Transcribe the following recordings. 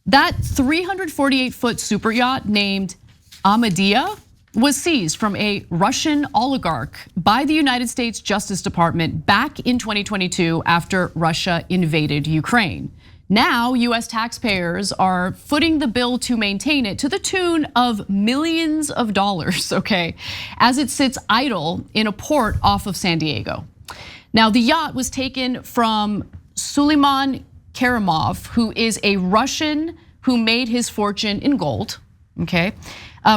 That 348-foot super yacht named Amadea was seized from a Russian oligarch by the United States Justice Department back in 2022 after Russia invaded Ukraine. Now, US taxpayers are footing the bill to maintain it to the tune of millions of dollars, okay, as it sits idle in a port off of San Diego. Now, the yacht was taken from Suleiman Kerimov, who is a Russian who made his fortune in gold, okay?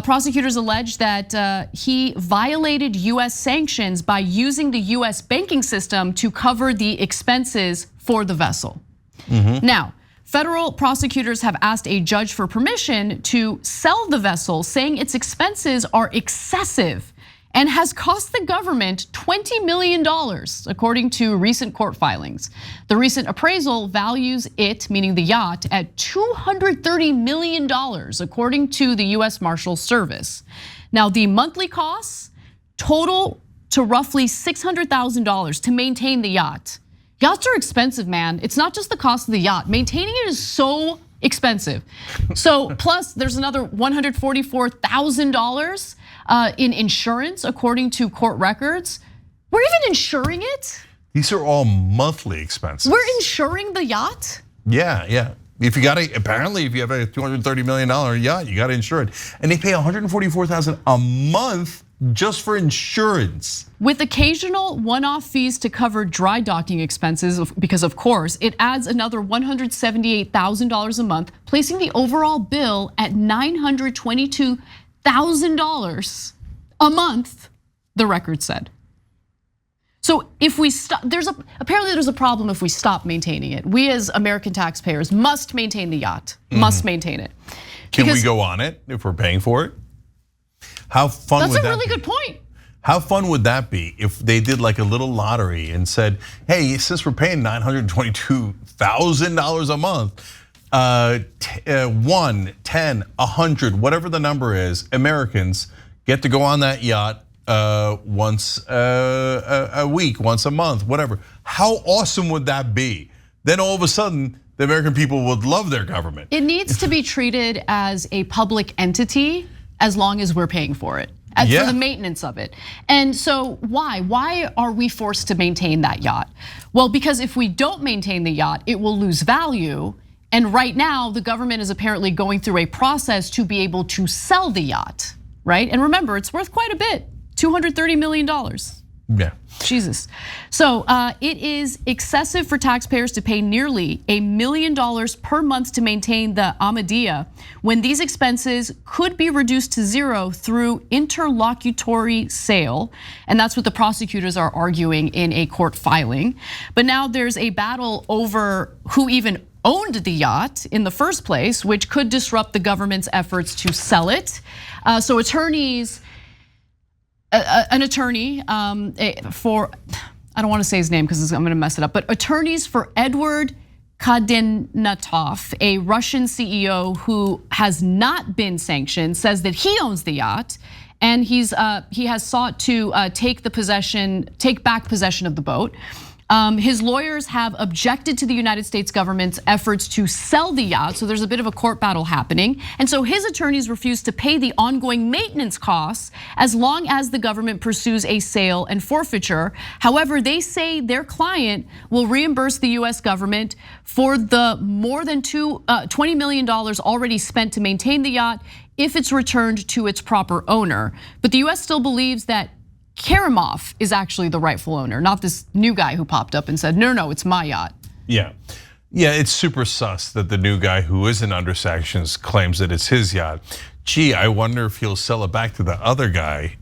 Prosecutors allege that he violated US sanctions by using the US banking system to cover the expenses for the vessel. Now, federal prosecutors have asked a judge for permission to sell the vessel, saying its expenses are excessive and has cost the government $20 million, according to recent court filings. The recent appraisal values it, meaning the yacht, at $230 million, according to the US Marshals Service. Now, the monthly costs total to roughly $600,000 to maintain the yacht. Yachts are expensive, man. It's not just the cost of the yacht. Maintaining it is so expensive. So plus there's another $144,000 in insurance, according to court records. We're even insuring it? These are all monthly expenses. We're insuring the yacht? Yeah. If you got apparently if you have a $230 million yacht, you got to insure it. And they pay $144,000 a month just for insurance. With occasional one-off fees to cover dry docking expenses, because of course, it adds another $178,000 a month, placing the overall bill at $922,000 a month, the record said. So if we stop, apparently there's a problem if we stop maintaining it. We as American taxpayers must maintain the yacht, must maintain it. Can we go on it if we're paying for it? How fun would that be? That's a really good point. How fun would that be if they did like a little lottery and said, hey, since we're paying $922,000 a month, 1, 10, 100, whatever the number is, Americans get to go on that yacht once a week, once a month, whatever. How awesome would that be? Then all of a sudden, the American people would love their government. It needs to be treated as a public entity as long as we're paying for it, for the maintenance of it. And so why? Why are we forced to maintain that yacht? Well, because if we don't maintain the yacht, it will lose value. And right now, the government is apparently going through a process to be able to sell the yacht, right? And remember, it's worth quite a bit, $230 million. Yeah. Jesus. So it is excessive for taxpayers to pay nearly $1 million per month to maintain the Amadea when these expenses could be reduced to zero through interlocutory sale. And that's what the prosecutors are arguing in a court filing. But now there's a battle over who even owned the yacht in the first place, which could disrupt the government's efforts to sell it. So attorneys, an attorney for, I don't want to say his name because I'm going to mess it up, but attorneys for Edward Kadynatov, a Russian CEO who has not been sanctioned, says that he owns the yacht and he has sought to take back possession of the boat. His lawyers have objected to the United States government's efforts to sell the yacht, so there's a bit of a court battle happening. And so his attorneys refuse to pay the ongoing maintenance costs as long as the government pursues a sale and forfeiture. However, they say their client will reimburse the US government for the more than $20 million already spent to maintain the yacht if it's returned to its proper owner. But the US still believes that Kerimov is actually the rightful owner, not this new guy who popped up and said, no, it's my yacht. Yeah, it's super sus that the new guy who isn't under sanctions claims that it's his yacht. Gee, I wonder if he'll sell it back to the other guy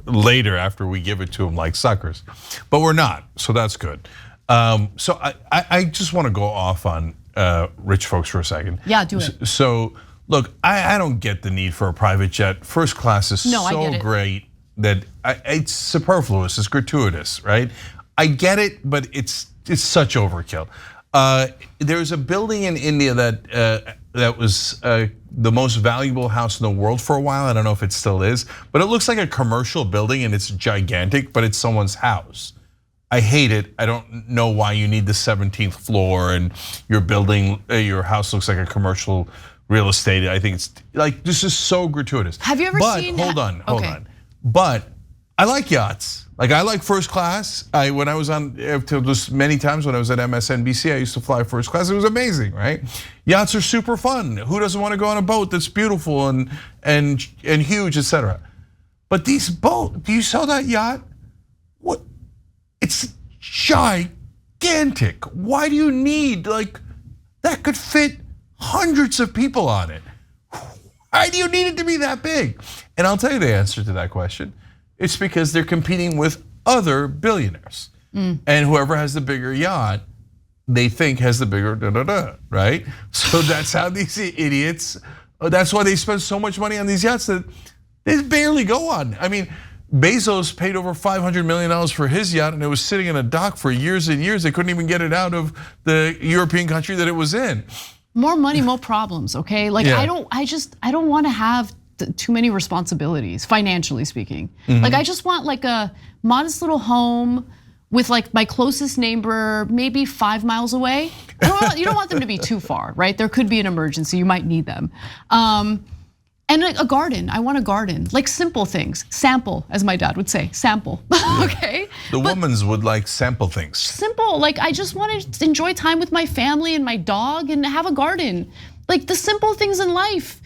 later after we give it to him like suckers. But we're not, so that's good. So I just want to go off on rich folks for a second. Yeah, do it. So look, I don't get the need for a private jet. First class is so great that it's superfluous, it's gratuitous, right? I get it, but it's such overkill. There's a building in India that was the most valuable house in the world for a while. I don't know if it still is, but it looks like a commercial building and it's gigantic, but it's someone's house. I hate it. I don't know why you need the 17th floor and your building, your house looks like a commercial real estate. I think it's like, this is so gratuitous. Have you ever seen? Hold on. But I like yachts. Like I like first class. When I was on, just many times when I was at MSNBC, I used to fly first class. It was amazing, right? Yachts are super fun. Who doesn't want to go on a boat that's beautiful and huge, etc. But these boats, do you saw that yacht? What? It's gigantic. Why do you need, like, that could fit hundreds of people on it? Why do you need it to be that big? And I'll tell you the answer to that question. It's because they're competing with other billionaires. And whoever has the bigger yacht, they think has the bigger right? So that's how these idiots, that's why they spend so much money on these yachts that they barely go on. I mean, Bezos paid over $500 million for his yacht and it was sitting in a dock for years and years. They couldn't even get it out of the European country that it was in. More money, more problems, okay? Like I don't want to have too many responsibilities, financially speaking. Like I just want like a modest little home with like my closest neighbor, maybe 5 miles away. You don't want them to be too far, right? There could be an emergency, you might need them. And a garden, I want a garden. Like simple things, sample, as my dad would say, sample, okay? The women's would like sample things. Simple, like I just want to enjoy time with my family and my dog and have a garden. Like the simple things in life.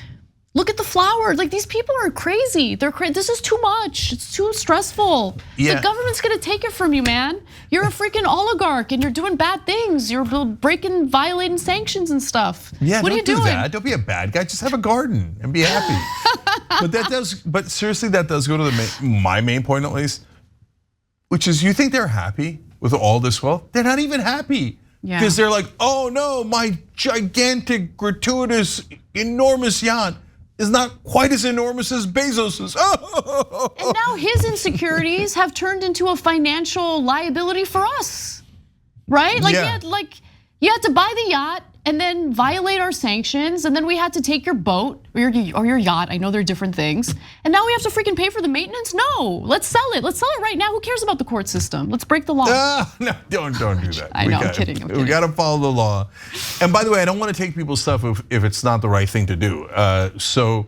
Look at the flowers, like these people are crazy. This is too much, it's too stressful. The government's gonna take it from you, man. You're a freaking oligarch and you're doing bad things. You're violating sanctions and stuff. Yeah, what are you doing? That. Don't be a bad guy, just have a garden and be happy. But seriously, that does go to my main point at least, which is you think they're happy with all this wealth? They're not even happy. Because they're like, oh no, my gigantic, gratuitous, enormous yacht is not quite as enormous as Bezos's. And now his insecurities have turned into a financial liability for us, right? Like you had to buy the yacht and then violate our sanctions, and then we had to take your boat or your yacht. I know they're different things, and now we have to freaking pay for the maintenance. No, let's sell it. Let's sell it right now. Who cares about the court system? Let's break the law. No, don't do that. I know, I'm kidding. We got to follow the law. And by the way, I don't want to take people's stuff if it's not the right thing to do. So,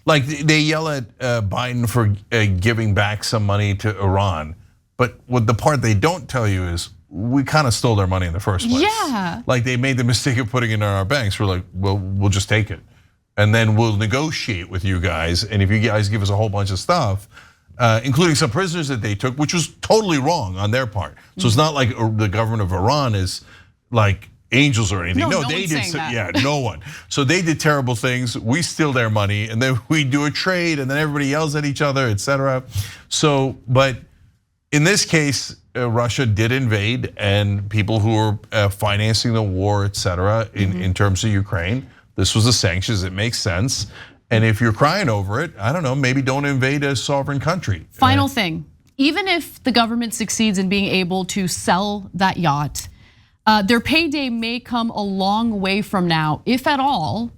like they yell at Biden for giving back some money to Iran, but what the part they don't tell you is, we kind of stole their money in the first place. Yeah. Like they made the mistake of putting it in our banks. We're like, well, we'll just take it. And then we'll negotiate with you guys. And if you guys give us a whole bunch of stuff, including some prisoners that they took, which was totally wrong on their part. So it's not like the government of Iran is like angels or anything. No, they did, no one. So they did terrible things. We steal their money and then we do a trade and then everybody yells at each other, etc. So, but in this case, Russia did invade, and people who were financing the war, etc. In terms of Ukraine, this was the sanctions. It makes sense. And if you're crying over it, I don't know, maybe don't invade a sovereign country. Final thing, even if the government succeeds in being able to sell that yacht, their payday may come a long way from now, if at all.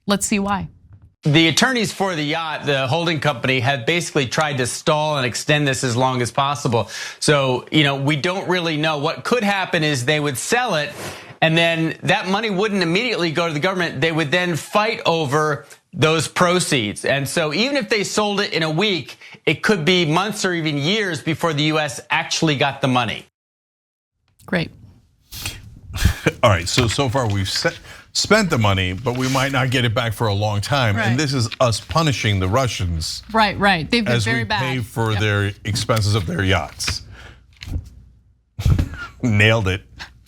Let's see why. The attorneys for the yacht, the holding company, have basically tried to stall and extend this as long as possible. So, we don't really know. What could happen is they would sell it, and then that money wouldn't immediately go to the government. They would then fight over those proceeds. And so even if they sold it in a week, it could be months or even years before the US actually got the money. Great. All right, so far we've spent the money, but we might not get it back for a long time. Right. And this is us punishing the Russians. Right. They've been very bad. As we pay for their expenses of their yachts. Nailed it.